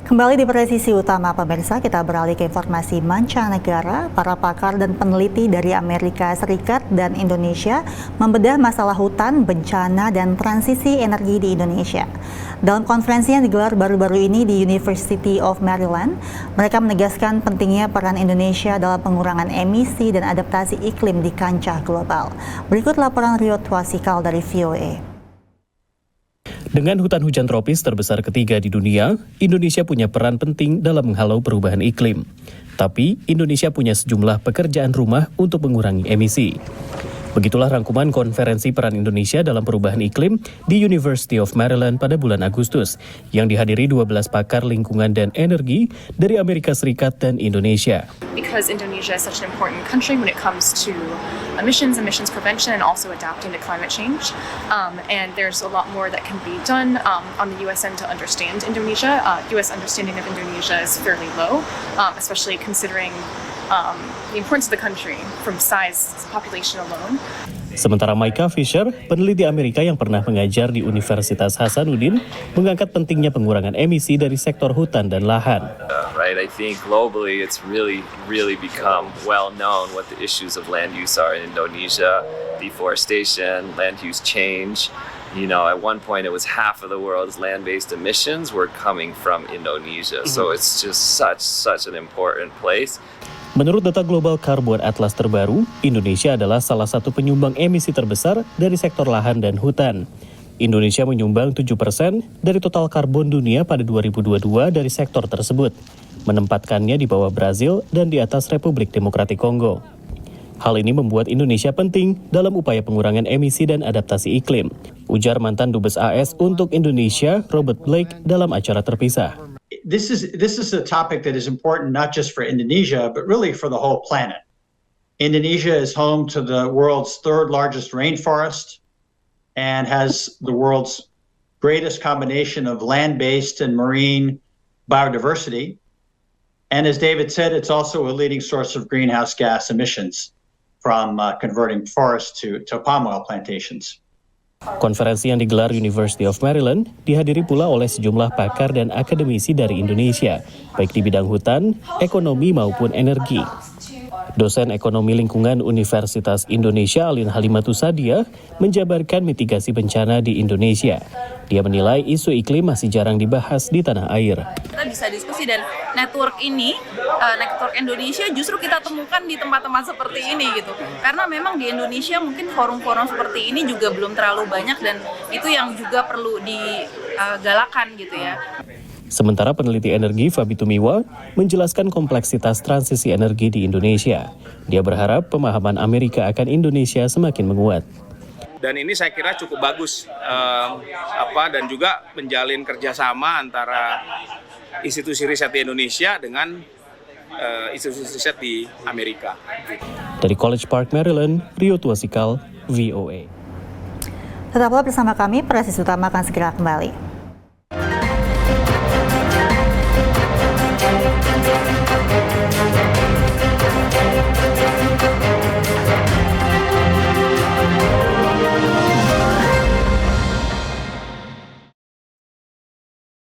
Kembali di presisi utama pemirsa, kita beralih ke informasi mancanegara. Para pakar dan peneliti dari Amerika Serikat dan Indonesia membedah masalah hutan, bencana, dan transisi energi di Indonesia. Dalam konferensi yang digelar baru-baru ini di University of Maryland, mereka menegaskan pentingnya peran Indonesia dalam pengurangan emisi dan adaptasi iklim di kancah global. Berikut laporan Rio Twasikal dari VOA. Dengan hutan hujan tropis terbesar ketiga di dunia, Indonesia punya peran penting dalam menghalau perubahan iklim. Tapi, Indonesia punya sejumlah pekerjaan rumah untuk mengurangi emisi. Begitulah rangkuman konferensi peran Indonesia dalam perubahan iklim di University of Maryland pada bulan Agustus, yang dihadiri 12 pakar lingkungan dan energi dari Amerika Serikat dan Indonesia. Because Indonesia is such an important country when it comes to emissions prevention, and also adapting to climate change. And there's a lot more that can be done on the U.S. end to understand Indonesia. U.S. understanding of Indonesia is fairly low, especially considering the importance of the country from size, population alone. Sementara Micah Fisher, peneliti Amerika yang pernah mengajar di Universitas Hasanuddin, mengangkat pentingnya pengurangan emisi dari sektor hutan dan lahan. Right, I think globally it's really become well known what the issues of land use are in Indonesia: deforestation, land use change. You know, at one point it was half of the world's land-based emissions were coming from Indonesia. So it's just such an important place. Menurut data Global Carbon Atlas terbaru, Indonesia adalah salah satu penyumbang emisi terbesar dari sektor lahan dan hutan. Indonesia menyumbang 7% dari total karbon dunia pada 2022 dari sektor tersebut, menempatkannya di bawah Brazil dan di atas Republik Demokratik Kongo. Hal ini membuat Indonesia penting dalam upaya pengurangan emisi dan adaptasi iklim, ujar mantan Dubes AS untuk Indonesia, Robert Blake, dalam acara terpisah. This is a topic that is important not just for Indonesia, but really for the whole planet. Indonesia is home to the world's third largest rainforest and has the world's greatest combination of land-based and marine biodiversity. And as David said, it's also a leading source of greenhouse gas emissions from converting forests to palm oil plantations. Konferensi yang digelar University of Maryland dihadiri pula oleh sejumlah pakar dan akademisi dari Indonesia, baik di bidang hutan, ekonomi maupun energi. Dosen Ekonomi Lingkungan Universitas Indonesia Alin Halimatu Sadia menjabarkan mitigasi bencana di Indonesia. Dia menilai isu iklim masih jarang dibahas di tanah air. Kita bisa diskusi, dan network Indonesia justru kita temukan di tempat-tempat seperti ini gitu. Karena memang di Indonesia mungkin forum-forum seperti ini juga belum terlalu banyak, dan itu yang juga perlu digalakan gitu ya. Sementara peneliti energi Fabi Tumiwa menjelaskan kompleksitas transisi energi di Indonesia. Dia berharap pemahaman Amerika akan Indonesia semakin menguat. Dan ini saya kira cukup bagus, dan juga menjalin kerjasama antara institusi riset di Indonesia dengan institusi riset di Amerika. Dari College Park, Maryland, Rio Twasikal, VOA. Tetaplah bersama kami, presisi utama akan segera kembali.